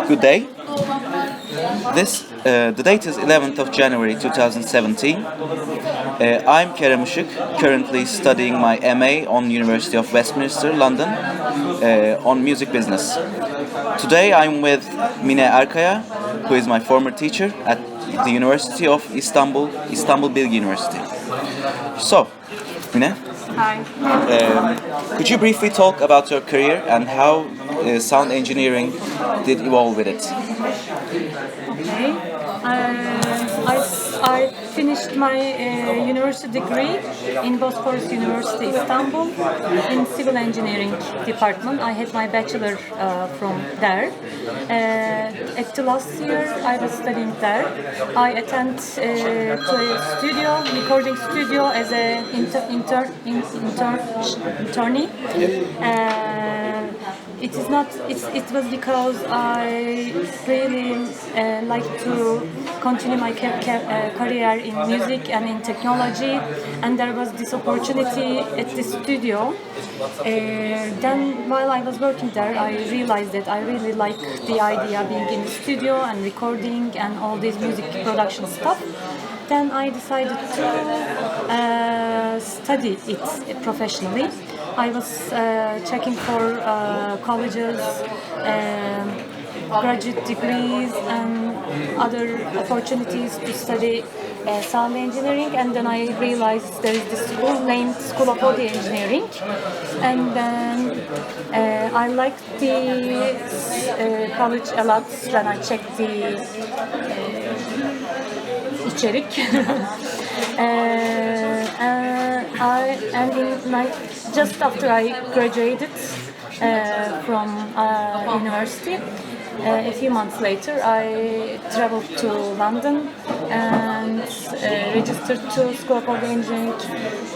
Good day. The date is 11th of January 2017. I'm Kerem Işık, currently studying my MA on University of Westminster, London, on music business. Today I'm with Mine Erkaya, who is my former teacher at the University of Istanbul, Istanbul Bilgi University. So, Mine, Hi. could you briefly talk about your career and how sound engineering did evolve with it? Okay. I finished my university degree in Bosphorus University, Istanbul, in civil engineering department. I had my bachelor from there. At the last year, I was studying there. I attended to a studio, recording studio, as a internee. It was because I really like to continue my career in music and in technology, and there was this opportunity at the studio. Then while I was working there, I realized that I really like the idea of being in the studio and recording and all this music production stuff. Then I decided to study it professionally. I was checking for colleges, graduate degrees, and other opportunities to study sound engineering. And then I realized there is this school named School of Audio Engineering. And then I liked the college a lot when I checked the içerik. Just after I graduated from university, a few months later, I traveled to London and registered to School of Audio Engineering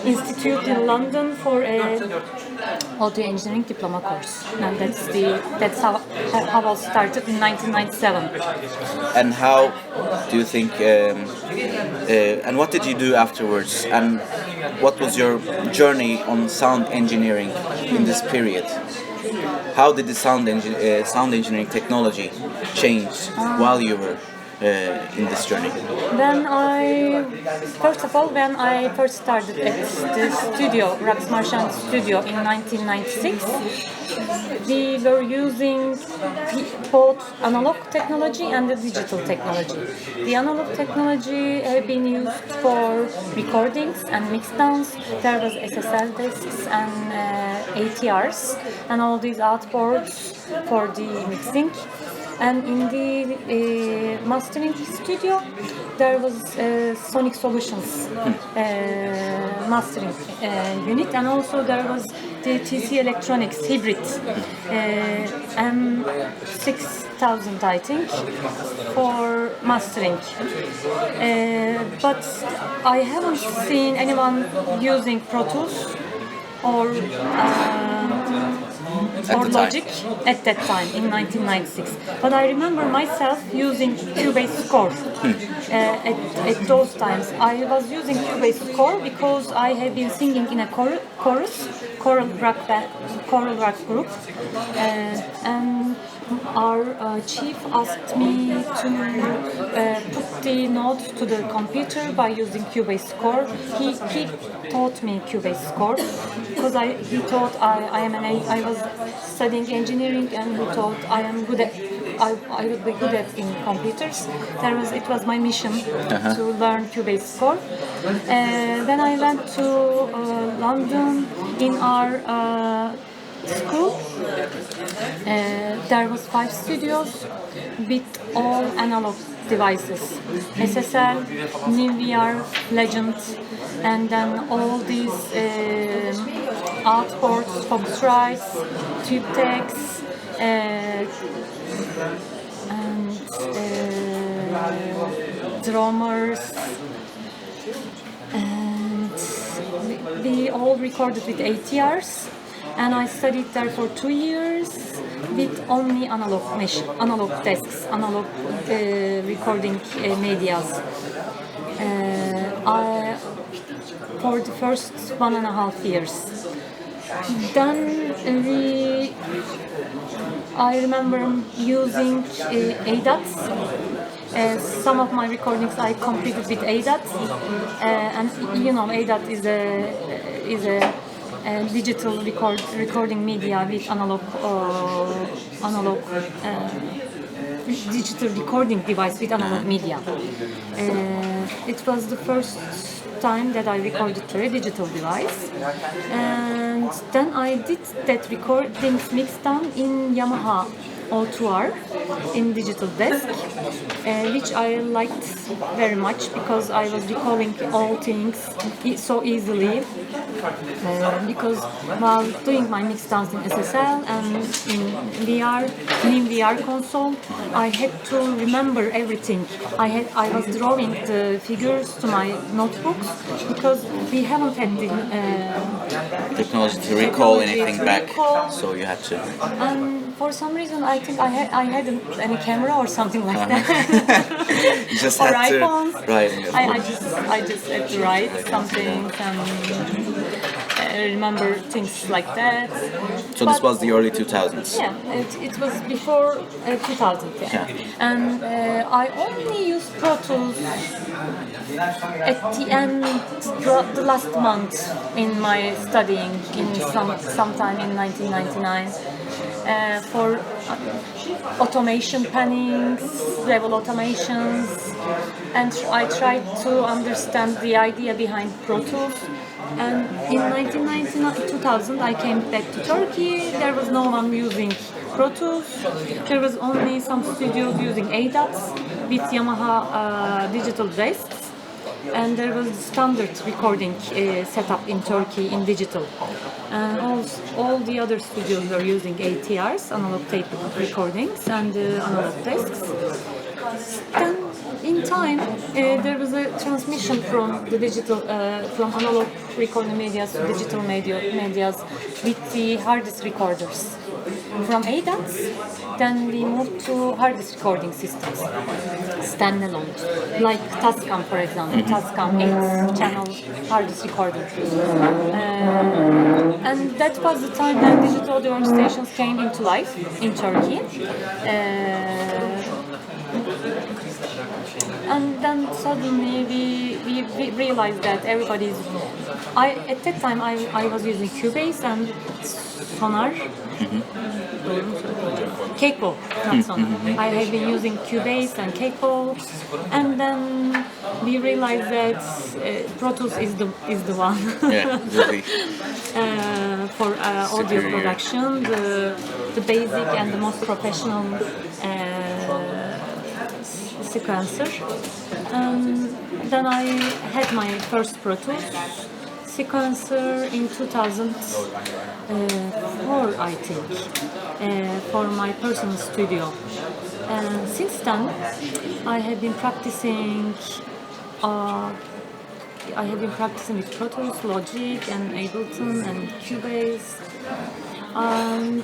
Institute in London for a audio engineering diploma course, and that's how I started in 1997. And how do you think? And what did you do afterwards? And what was your journey on sound engineering in this period? How did the sound engineering technology change while you were in this journey? When I first started at the studio, Rax Marchand Studio, in 1996, we were using both analog technology and the digital technology. The analog technology had been used for recordings and mixdowns. There was SSL discs and ATRs and all these outboards for the mixing. And in the mastering studio, there was Sonic Solutions mastering unit, and also there was the TC Electronics hybrid M6000, I think, for mastering. But I haven't seen anyone using Pro Tools or Logic at that time in 1996. But I remember myself using Cubase Core. At those times, I was using Cubase Core because I had been singing in a choral rock group, and our chief asked me to put the notes to the computer by using Cubase Core. He taught me Cubase Core because he thought I was studying engineering, and he thought I would be good at in computers. It was my mission to learn Cubase Core. Then I went to London in our school. There was 5 studios with all analog devices: SSL, NeoVR, Legend, and then all these outboards, Focusrite, TubeTex, and drummers, and we all recorded with ATRs. And I studied there for 2 years with only analog desks, analog recording medias. For the first 1.5 years. Then I remember using ADATs. Some of my recordings I completed with ADAT, and you know ADAT is a digital recording media with analog digital recording device with analog media. It was the first time that I recorded to a digital device, and then I did that recordings mix down in Yamaha O2R in digital desk, which I liked very much because I was recalling all things so easily. Because while doing my mix downs in SSL and in VR console, I had to remember everything. I was drawing the figures to my notebooks because we haven't had the Technology to recall anything back, so you had to. and for some reason, I think I hadn't any camera or something like that. You just or had to iPhones. write. I just had to write something and remember things like that. So this was the early 2000s. Yeah, it was before 2000. Yeah. And I only used Pro Tools at the end, the last month in my studying in sometime in 1999 for automation pannings, level automations, and I tried to understand the idea behind Pro Tools. And in 2000, I came back to Turkey. There was no one using Pro Tools. There was only some studios using ADATs with Yamaha digital desks. And there was standard recording setup in Turkey in digital. And all the other studios were using ATRs, analog tape recordings, and analog desks. Then, in time, there was a transmission from the digital, from analog recording medias to digital medias with the hard disk recorders. From ADATs, then we moved to hard disk recording systems, standalone, like Tascam, for example, Tascam 8-channel hard disk recorder. And that was the time when digital audio workstations came into life in Turkey. And then suddenly we realized that everybody's. At that time I was using Cubase and Sonar. Cakewalk, not Sonar. I had been using Cubase and Cakewalk, and then we realized that Pro Tools is the one. Yeah, really. For audio production, the basic and the most professional sequencer. Then I had my first Pro Tools sequencer in 2004, I think, for my personal studio. And since then, I have been practicing. With Pro Tools, Logic, and Ableton, and Cubase. And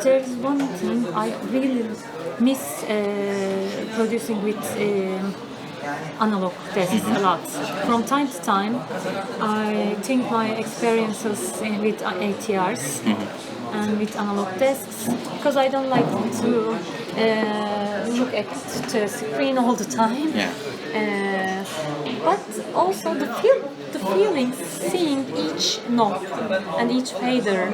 there's one thing I really miss producing with analog desks a lot. From time to time, I think my experiences with ATRs and with analog desks, because I don't like to look at the screen all the time. Yeah. But also the feeling, seeing each note and each fader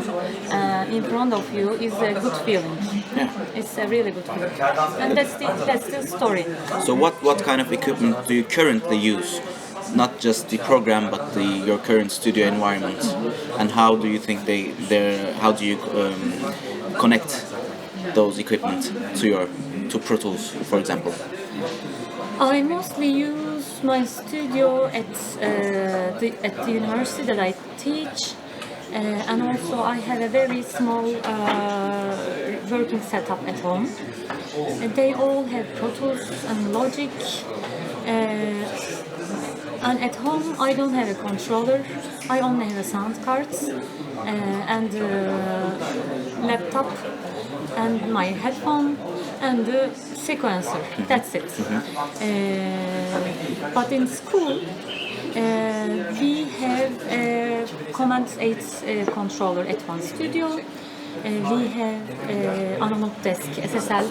in front of you is a good feeling. Yeah. It's a really good feeling, and that's the story. So what kind of equipment do you currently use? Not just the program, but your current studio environment, and how do you think how do you connect those equipment to Pro Tools, for example? I mostly use my studio at the university that I teach, and also I have a very small working setup at home. And they all have Pro Tools and Logic. And at home I don't have a controller. I only have a sound cards and laptop and my headphone and the sequencer. That's it. But in school we have a Command 8 controller at one studio, we have analog desk, SSL,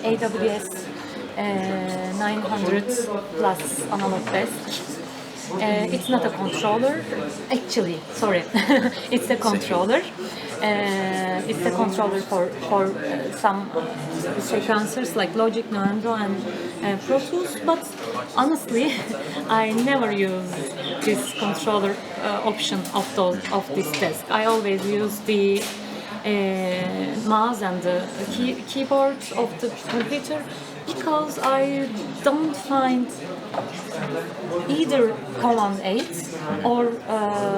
AWS 900 plus analog desk. It's not a controller, actually, sorry, it's a controller. It's a controller for some sequencers like Logic, Nuendo, and Pro Tools. But honestly, I never use this controller option of this desk. I always use the mouse and the keyboard of the computer because I don't find either Command 8 or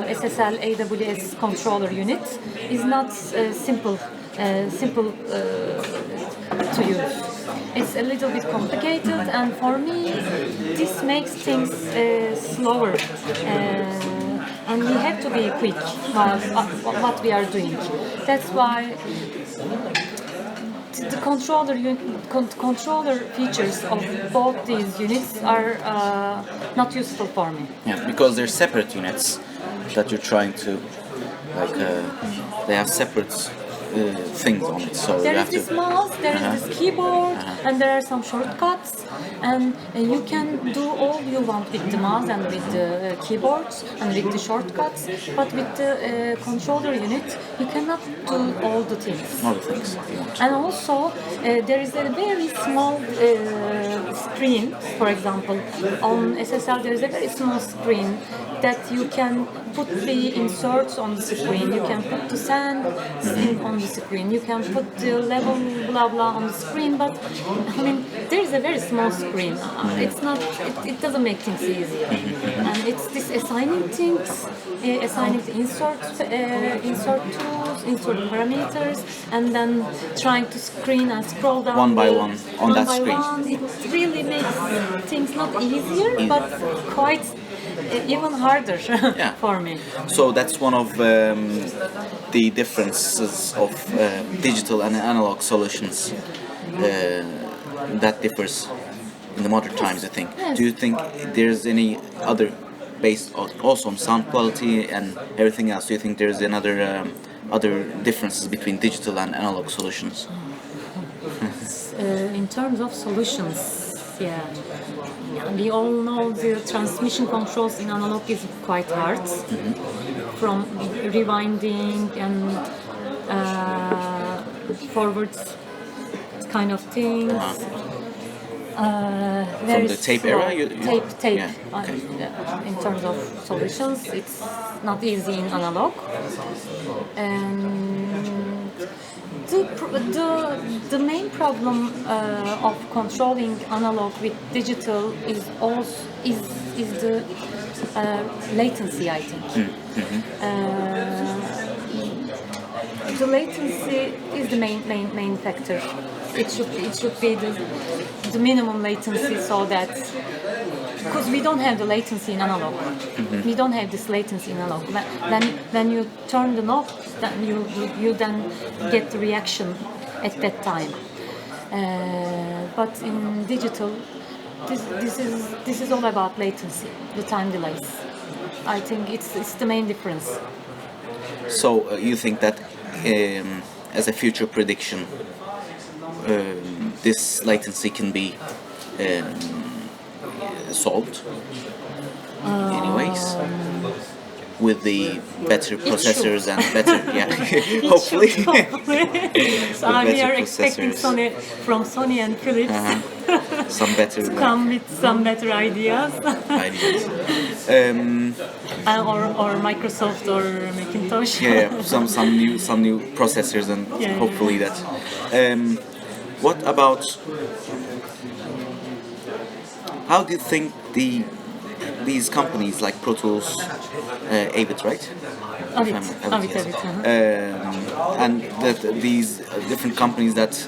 SSL AWS controller unit is not simple to use. It's a little bit complicated, and for me, this makes things slower. And we have to be quick while what we are doing. That's why the controller features of both these units are not useful for me. Yeah, because they're separate units that you're trying to, like, they have separate things on it. So There you is have this to. mouse, there is this keyboard, and there are some shortcuts, and you can do all you want with the mouse and with the keyboards and with the shortcuts, but with the controller unit, you cannot do all the things. All the things you want. And also, there is a very small screen, for example. On SSL, there is a very small screen that you can put the inserts on the screen, you can put the send on the screen, you can put the level blah blah on the screen, but I mean, there is a very small screen. It's not, it doesn't make things easier. And it's this assigning things, assigning the insert tools, insert parameters, and then trying to screen and scroll down One by one on that by screen. one. It really makes things not easier, but quite even harder for me. So that's one of the differences of digital and analog solutions that differs in the modern times, I think. Yes. Do you think there's any other, based also on sound quality and everything else, do you think there's another other differences between digital and analog solutions? In terms of solutions, yeah, we all know the transmission controls in analog is quite hard, from rewinding and forward kind of things. From the tape era? Tape. Yeah, okay. In terms of solutions, it's not easy in analog. And the main problem of controlling analog with digital is also is the latency, I think. The latency is the main factor. It should be the minimum latency, so that, because we don't have the latency in analog. We don't have this latency in analog. When you turn the knob, then you then get the reaction at that time. But in digital, this is all about latency, the time delays. I think it's the main difference. So you think that as a future prediction, this latency can be solved in any ways with the better processors and better, hopefully. So we are expecting from Sony and Philips some better to come with some better ideas. ideas. Or Microsoft or Macintosh. Some new processors, and hopefully that. What about, how do you think these companies like Pro Tools, Avid, right? Avid. And these different companies that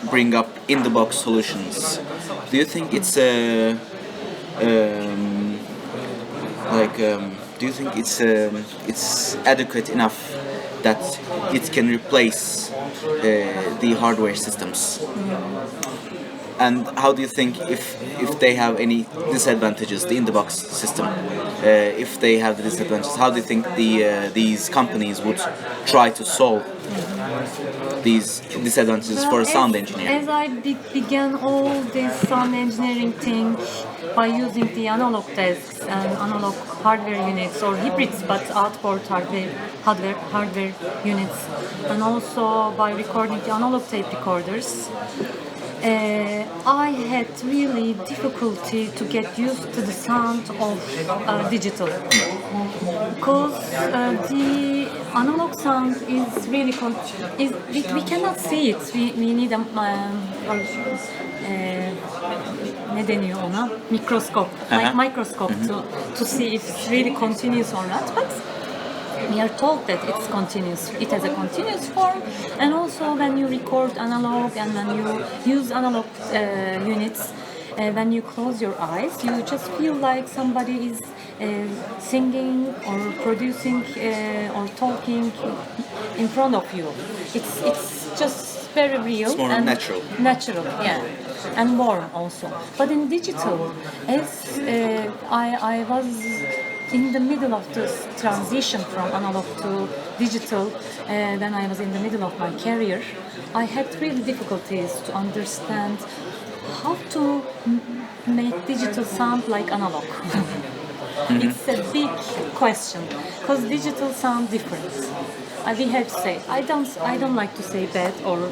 bring up in-the-box solutions, do you think it's do you think it's adequate enough that it can replace the hardware systems? And how do you think if they have any disadvantages, the in-the-box system, if they have the disadvantages, how do you think these companies would try to solve these disadvantages for a sound engineer? As I began all this sound engineering thing by using the analog desks and analog hardware units or hybrids, but outboard hardware units, and also by recording the analog tape recorders, I had really difficulty to get used to the sound of digital, because the analog sound is really we cannot see it. We need a ne deniyor ona? Microscope, like microscope to see if it's really continuous or not. But we are told that it's continuous. It has a continuous form, and also when you record analog and when you use analog units, when you close your eyes, you just feel like somebody is singing or producing or talking in front of you. It's just very real. It's more and natural. Natural, yeah, and warm also. But in digital, as I was in the middle of this transition from analog to digital, when I was in the middle of my career, I had really difficulties to understand how to make digital sound like analog. It's a big question because digital sound different. We have to say I don't like to say bad or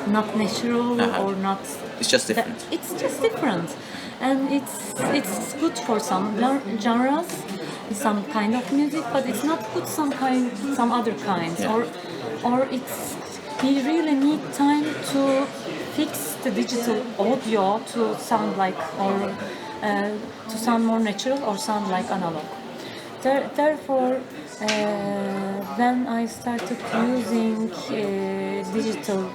not natural or not. It's just different. It's just different, and it's good for some genres, some kind of music, but it's not good some other kinds, or it's we really need time to fix the digital audio to sound like or to sound more natural or sound like analog. Therefore, when I started using digital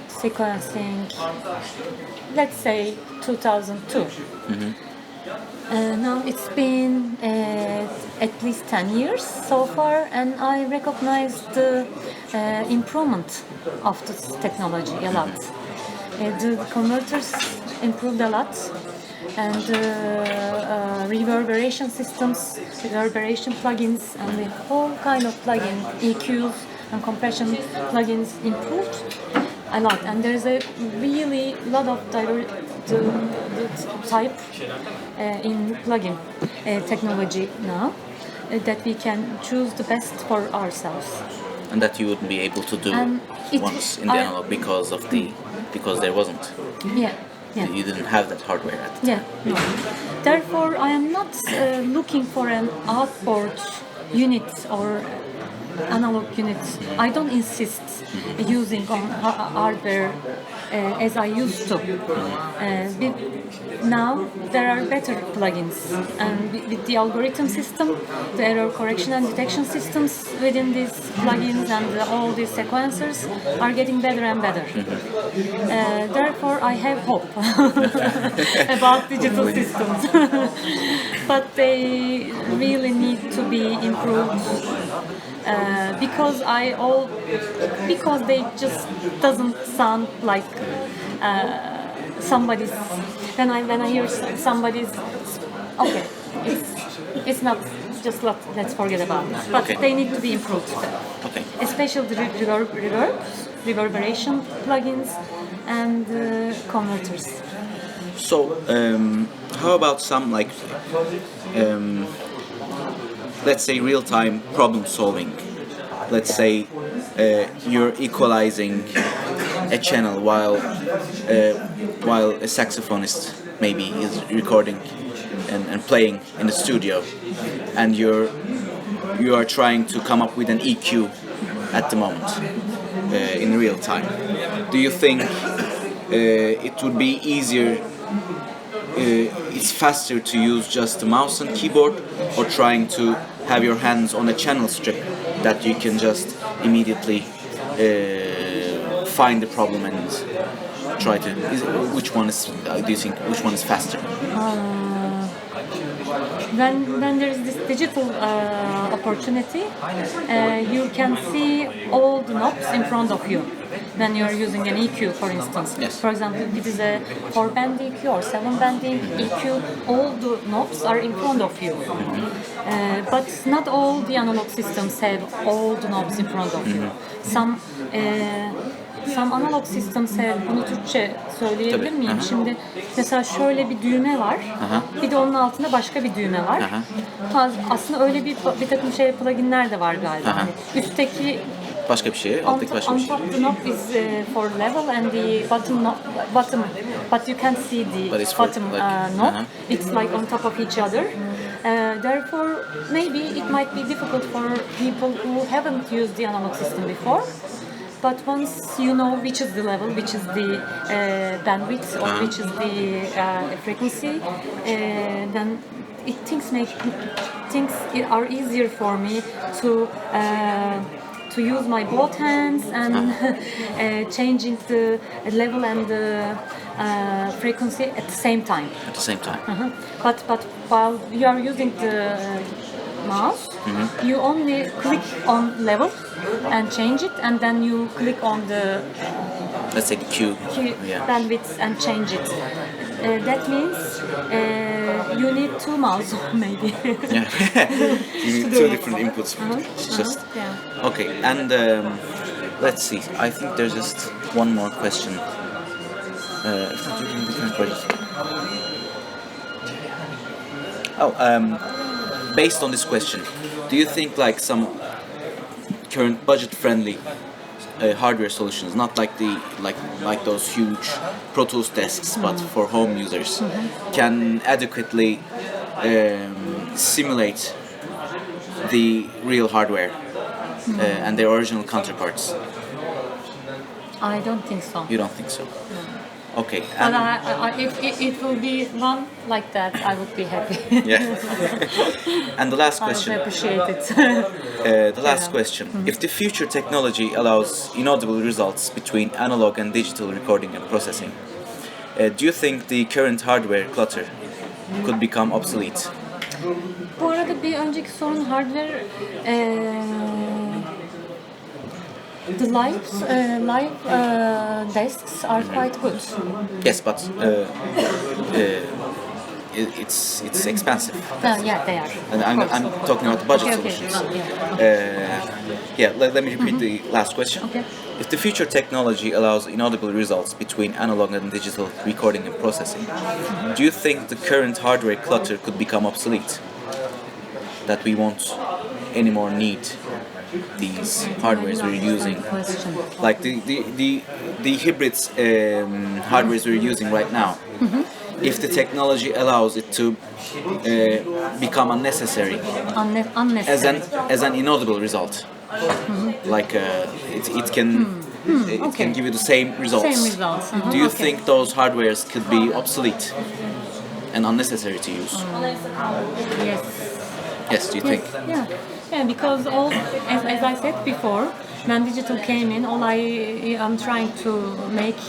sequencing, let's say 2002. Now it's been at least 10 years so far, and I recognize the improvement of this technology a lot. The converters improved a lot, and reverberation systems, reverberation plugins, and the whole kind of plugin, EQs and compression plugins improved a lot. And there's a really lot of type in plugin technology now that we can choose the best for ourselves. And that you wouldn't be able to do once in the analog because there wasn't. Yeah. You didn't have that hardware at the time. No. Therefore, I am not looking for an outboard unit or analog units. I don't insist using on hardware as I used to. Now there are better plugins, and with the algorithm system, the error correction and detection systems within these plugins and all these sequencers are getting better and better. Therefore, I have hope about digital systems, but they really need to be improved. Because they just doesn't sound like somebody's. When I hear somebody's, okay, it's not just let's forget about it. But they need to be improved. Okay. Especially the reverberation plugins and converters. So, how about some let's say real-time problem solving? Let's say you're equalizing a channel while a saxophonist maybe is recording and playing in the studio, and you are trying to come up with an EQ at the moment in real time. Do you think it would be easier? It's faster to use just the mouse and keyboard, or trying to have your hands on a channel strip that you can just immediately find the problem and try to. Which one is? Do you think which one is faster? when there is this digital opportunity, you can see all the knobs in front of you. When you are using an EQ, for instance. Yes. For example, if it is a 4-band EQ or 7-band EQ, all the knobs are in front of you. But not all the analog systems have all the knobs in front of you. Some analog systems have, bunu Türkçe söyleyebilir Tabii. miyim? Aha. Şimdi mesela şöyle bir düğme var, bir de onun altında başka bir düğme var. Aslında öyle bir takım pluginler de var galiba. Hani üstteki Başka bir şey, alttaki başka bir on şey. top the knob is for level and the bottom, but you can't see the But it's for, bottom like, knob. It's like on top of each other. Therefore, maybe it might be difficult for people who haven't used the analog system before. But once you know which is the level, which is the bandwidth, or which is the frequency, then things are easier for me to use my both hands and changing the level and the frequency at the same time. At the same time. But while you are using the mouse, you only click on level and change it, and then you click on the Let's say the Q. Yeah. bandwidth and change it. That means you need two mouse maybe. Yeah. You need two different inputs. It's just Yeah. okay. And let's see. I think there's just one more question. Based on this question, do you think like some current budget-friendly hardware solutions, not like like those huge Pro Tools desks, but for home users, can adequately simulate the real hardware and their original counterparts? I don't think so. You don't think so? Okay. But if it will be one like that, I would be happy. Yeah. And the last I would question. appreciate it. The last question. If the future technology allows inaudible results between analog and digital recording and processing, do you think the current hardware clutter could become obsolete? Bu arada bir önceki sorun hardware the live desks are quite good. Yes, but it's expensive. Yeah, they are. And I'm talking about budget Okay. solutions. Yeah. Let me repeat the last question. Okay. If the future technology allows inaudible results between analog and digital recording and processing, do you think the current hardware clutter could become obsolete? That we won't anymore need these hardwares we're using, Question. like the hybrids hardwares we're using right now. If the technology allows it to become unnecessary Unnecessary. as an inaudible result, like it can give you the same results. Same results. Do you Okay. think those hardwares could be obsolete and unnecessary to use? Yes. Yes, do you think? Yeah, because as I said before, when digital came in, all I'm trying to make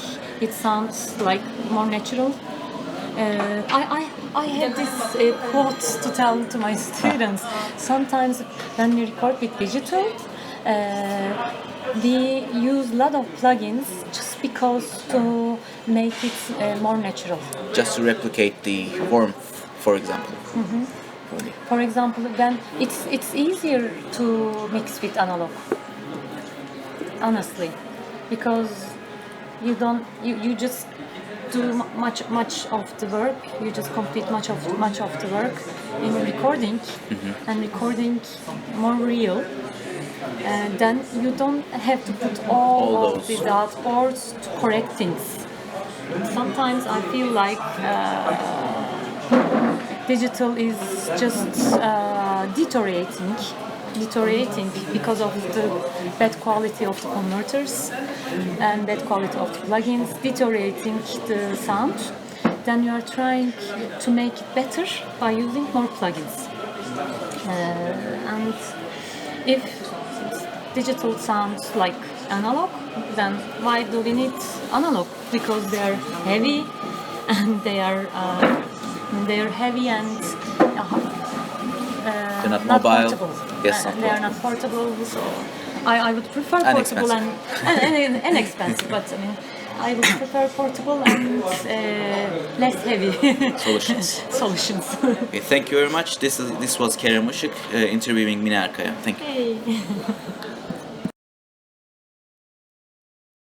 it sound like more natural. I have this quote to tell to my students. Sometimes when we record with digital, we use a lot of plugins just because to make it more natural. Just to replicate the warmth, for example. For example, then it's easier to mix with analog. Honestly, because you just do much of the work. You just complete much of the work in recording, and recording more real. And then you don't have to put all of those. the dartboards to correct things. Sometimes I feel like digital is just deteriorating because of the bad quality of the converters and bad quality of the plugins, deteriorating the sound. Then you are trying to make it better by using more plugins. And if digital sounds like analog, then why do we need analog? Because they are heavy and they are heavy and They're not mobile. portable. Yes, not they are not portable. So I would prefer And portable expensive. and expensive, but I mean I would prefer portable and less heavy Solutions. solutions. Okay, thank you very much. This was Kerem Işık interviewing Mine Erkaya. Thank you. Hey.